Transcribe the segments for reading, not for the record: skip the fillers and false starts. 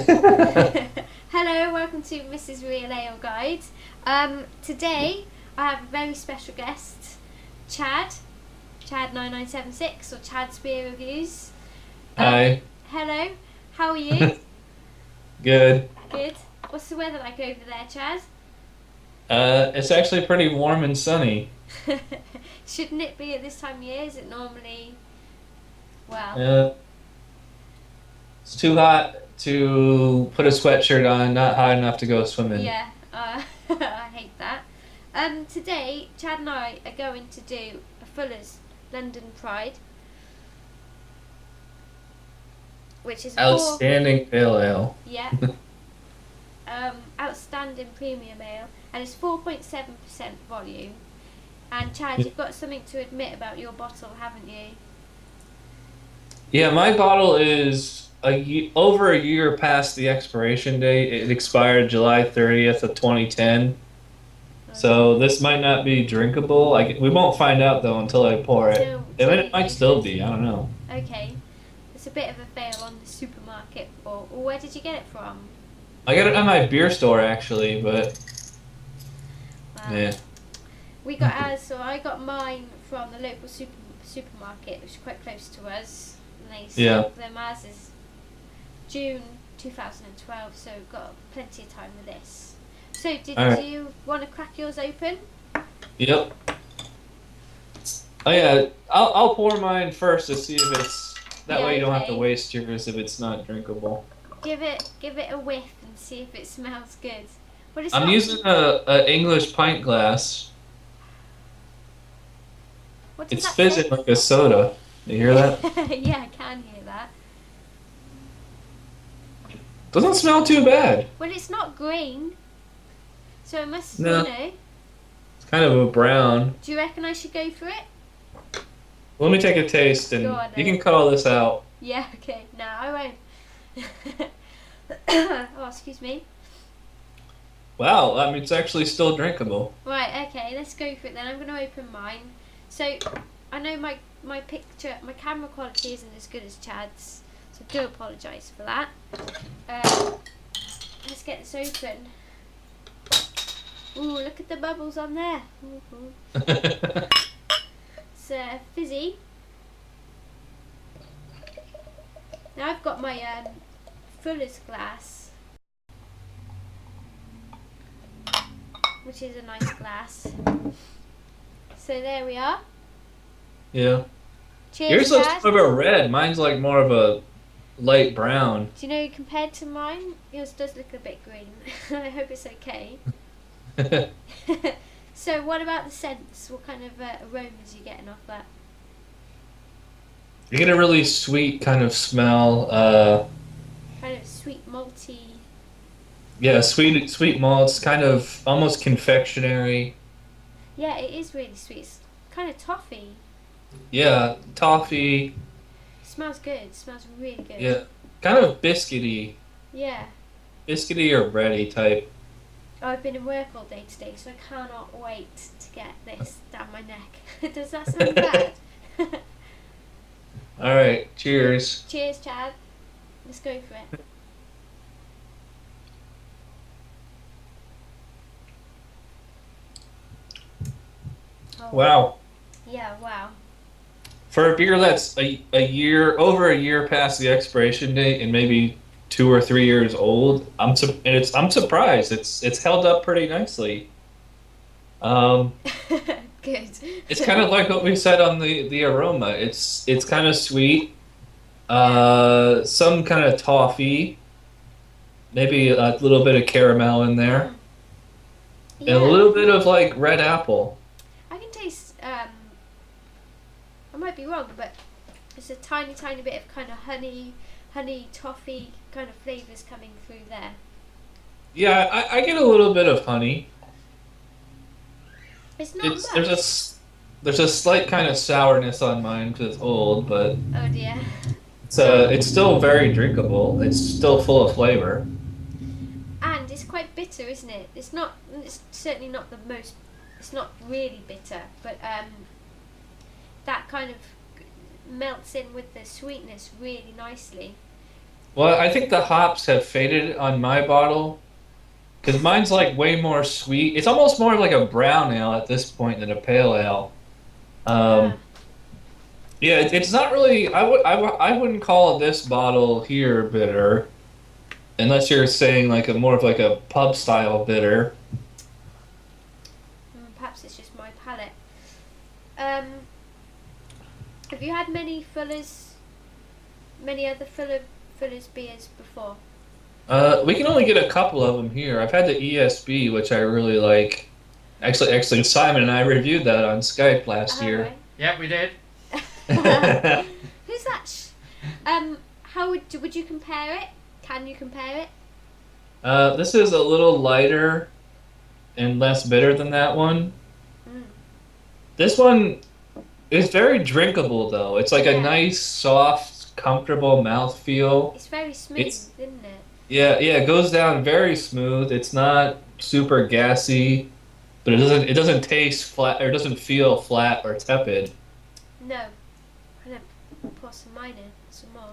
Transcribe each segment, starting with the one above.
Hello, welcome to Mrs. Real Ale Guide. Today I have a very special guest, Chad, Chad9976 or Chad's Beer Reviews. Um, Hi. Hello, how are you? Good. Good. What's the weather like over there, Chad? It's actually pretty warm and sunny. Shouldn't it be at this time of year? Is it normally, well, Uh, it's too hot to put a sweatshirt on, not hot enough to go swimming. yeah, I hate that. Today, Chad and I are going to do a Fuller's London Pride, which is a Outstanding pale ale. yeah, outstanding premium ale, and it's 4.7% volume. And Chad, you've got something to admit about your bottle, haven't you? Yeah, my bottle is over a year past the expiration date. It expired July 30th of 2010. Oh So dear. this might not be drinkable. We won't find out though until I pour it. I Till mean, you it might taste still it. be. I don't know. Okay, it's a bit of a fail on the supermarket. Or where did you get it from? I got it at my beer store actually, but Well, yeah. we got ours, so I got mine from the local supermarket, which is quite close to us. And they Yeah. sold them. Ours is June 2012, so we've got plenty of time with this. So, All did right. you want to crack yours open? Yep. Oh yeah, I'll pour mine first to see if it's that Yeah, way you don't have to okay. waste yours if it's not drinkable. Give it a whiff and see if it smells good. But it's I'm not. using a English pint glass. What does It's that say? fizzing like a soda. You hear Yeah, that? yeah, I can hear that. Doesn't smell too bad. Well, it's not green, so it must. No, it's kind of a brown. Do you reckon I should go for it? Let me take a taste Go and on you then. can cut all this out. Yeah, okay. No, I won't. Oh, excuse me. Wow, I mean it's actually still drinkable. Right, okay, let's go for it then. I'm going to open mine. So, I know my camera quality isn't as good as Chad's, so I do apologise for that. Um, let's get this open. Ooh, look at the bubbles on there. Ooh. It's fizzy. Now I've got my Fuller's glass, which is a nice glass. So there we are. Yeah. Cheers, Yours looks Chad. more of a red. Mine's like more of a light brown. Do you know, compared to mine, yours does look a bit green. I hope it's okay. So, what about the scents? What kind of aromas are you getting off that? You get a really sweet kind of smell. Kind of sweet, malty. Yeah, sweet malts, kind of almost confectionery. Yeah, it is really sweet. It's kind of toffee. Yeah, toffee. It smells good. It smells really good. Yeah, kind of Yeah. biscuity or bready type. Oh, I've been in work all day today, so I cannot wait to get this down my neck. Does that sound bad? All right, cheers. Cheers, Chad. Let's go for it. Oh, Wow. yeah, wow. For a beer that's a year over a year past the expiration date and maybe 2 or 3 years old, I'm surprised. It's held up pretty nicely. Um, Good. it's kind of like what we said on the aroma. It's kind of sweet. Yeah. Some kind of toffee, maybe a little bit of caramel in there, Mm. and a Yeah. little bit of like red apple. I can taste. I might be wrong, but it's a tiny, tiny bit of kind of honey, toffee kind of flavors coming through there. Yeah, I get a little bit of honey. It's not It's much. there's a slight kind of sourness on mine because it's old, but Oh dear. it's still very drinkable. It's still full of flavor. And it's quite bitter, isn't it? It's not. It's certainly not the most. It's not really bitter, but that kind of melts in with the sweetness really nicely. Well, I think the hops have faded on my bottle because mine's like way more sweet. It's almost more like a brown ale at this point than a pale ale. Ah, Um, yeah, it's not really. I wouldn't call this bottle here bitter unless you're saying like a more of like a pub style bitter. perhaps it's just my palate. Um, have you had many other Fuller's beers before? We can only get a couple of them here. I've had the ESB, which I really like. Actually, Simon and I reviewed that on Skype last All year. right. Yep, we did. Who's that? How would you compare it? Can you compare it? This is a little lighter and less bitter than that one. Mm. This one is very drinkable, though. It's like a Yeah. nice, soft, comfortable mouthfeel. It's very smooth, It's isn't it? yeah, it goes down very smooth. It's not super gassy, but it doesn't taste flat or it doesn't feel flat or tepid. No. I'm gonna pour some mine in, some more.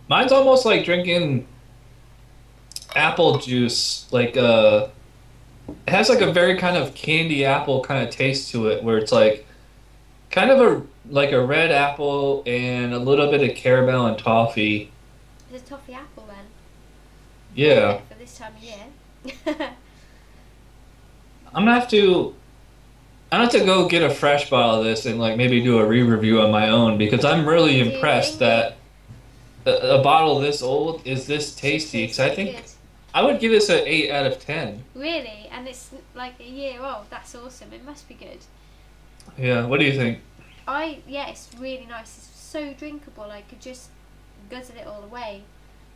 Mine's almost like drinking apple juice, it has like a very kind of candy apple kind of taste to it, where it's like kind of a red apple and a little bit of caramel and toffee. It's a toffee apple then. Yeah, Perfect for this time of year. I'm gonna have to. I have to go get a fresh bottle of this and like maybe do a re-review on my own because I'm really Do you impressed think that a bottle this old is this tasty. it's Because I really think good? I would give this an 8 out of 10. Really? And it's like a year old. That's awesome. It must be good. Yeah, what do you think? Yeah, it's really nice. It's so drinkable. I could just guzzle it all away.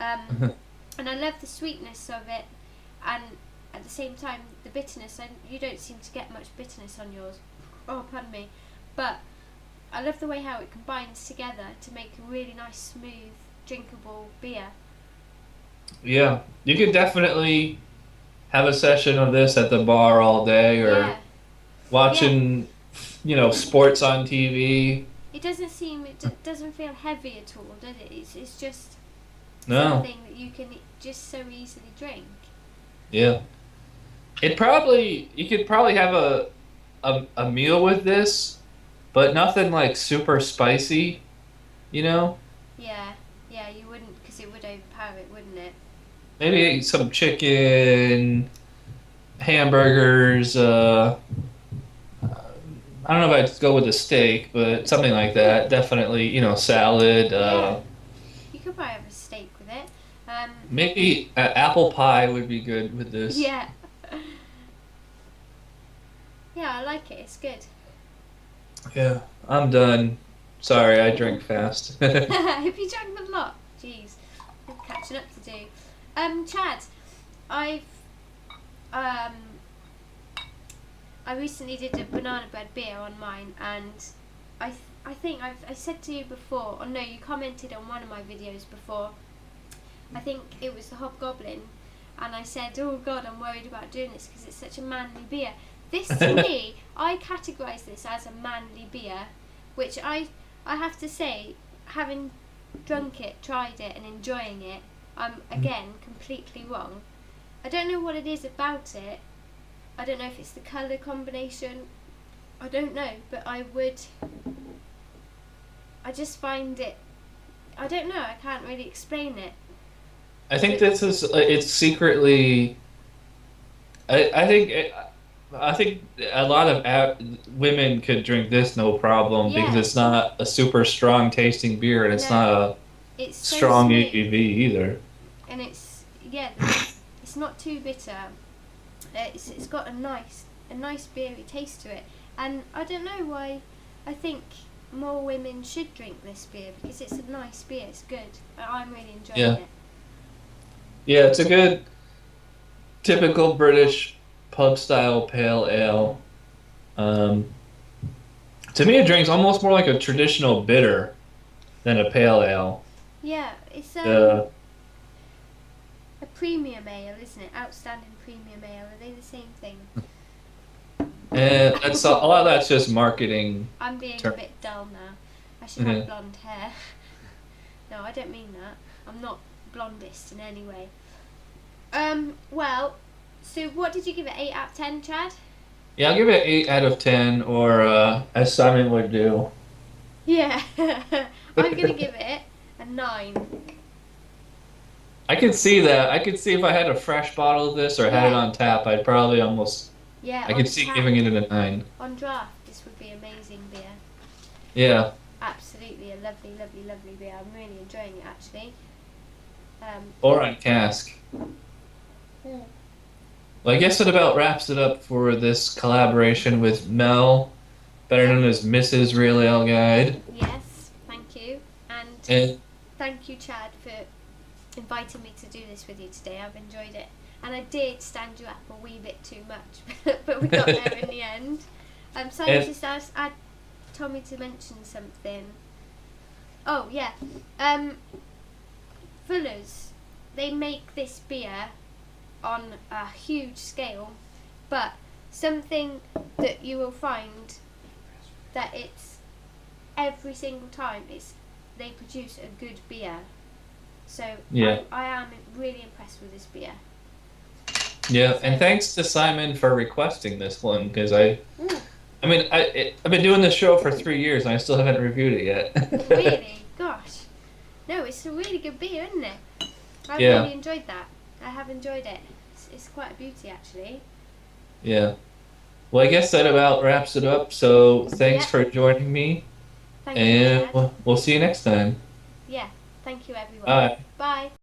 And I love the sweetness of it, and at the same time the bitterness. You don't seem to get much bitterness on yours. Oh, pardon me. But I love the way how it combines together to make a really nice, smooth, drinkable beer. Yeah, you could definitely have a session of this at the bar all day or Yeah, yeah. watching, sports on TV. It doesn't feel heavy at all, does it? It's just No, something that you can just so easily drink. yeah. You could probably have a meal with this, but nothing like super spicy, you know? Yeah, yeah, you wouldn't, because it would overpower it, wouldn't it? Maybe some chicken, hamburgers, I don't know if I'd go with a steak, but something like that. Definitely, salad, Yeah, you could probably have a steak with it. maybe apple pie would be good with this. Yeah, yeah, I like it. It's good. Yeah, I'm done. Sorry, I drink fast. Have you drank a lot? Jeez, I'm catching up to do. Chad, I've um, I recently did a banana bread beer on mine, and I think I said to you before, or no, you commented on one of my videos before. I think it was the Hobgoblin, and I said, "Oh God, I'm worried about doing this because it's such a manly beer." This to me, I categorise this as a manly beer, which I have to say, having drunk it, tried it, and enjoying it, I'm again completely wrong. I don't know what it is about it. I don't know if it's the colour combination. I don't know, but I just find it. I don't know. I can't really explain it. I think this is it's secretly. I think I think a lot of women could drink this no problem because Yeah. it's not a super strong tasting beer and it's not No, a it's so strong smooth, ABV either. and it's not too bitter. It's got a nice beery taste to it, and I don't know why. I think more women should drink this beer because it's a nice beer. It's good. I'm really enjoying Yeah. it. Yeah, it's a good typical British pub style pale ale. Um, to me, it drinks almost more like a traditional bitter than a pale ale. Yeah, it's Uh, a premium ale, isn't it? Outstanding premium ale. Are they the same thing? and that's a lot of that's just marketing. I'm being a Ter- bit dull now. I should Mhm. have blonde hair. No, I don't mean that. I'm not blondest in any way. Well, so what did you give it? 8 out of 10, Chad? Yeah, I'll give it 8 out of 10, or as Simon would do. Yeah. I'm gonna give it a 9. I could see that. I could see if I had a fresh bottle of this or had it Yeah. on tap, I'd probably almost. Yeah, I on could see tap, giving it a 9. on draft, this would be amazing beer. Yeah. Absolutely a lovely, lovely, lovely beer. I'm really enjoying it actually. Or on cask. Mm. Well, I guess it about wraps it up for this collaboration with Mel, better known as Mrs. Real Ale Guide. Yes, thank you. And And thank you, Chad, for inviting me to do this with you today. I've enjoyed it. And I did stand you up a wee bit too much, but we got there in the end. Simon And- just told me to mention something. Oh, yeah. Fuller's, they make this beer on a huge scale, but something that you will find that it's every single time they produce a good beer. So Yeah. I am really impressed with this beer. yeah, and thanks to Simon for requesting this one because I've been doing this show for 3 years and I still haven't reviewed it yet. Really? Gosh. No, it's a really good beer, isn't it? I Yeah. really enjoyed that. I have enjoyed it. It's quite a beauty, actually. Yeah. Well, I guess that about wraps it up. So thanks Yeah. for joining me, Thank you, and Chad. we'll see you next time. Yeah, thank you, everyone. Bye. Bye.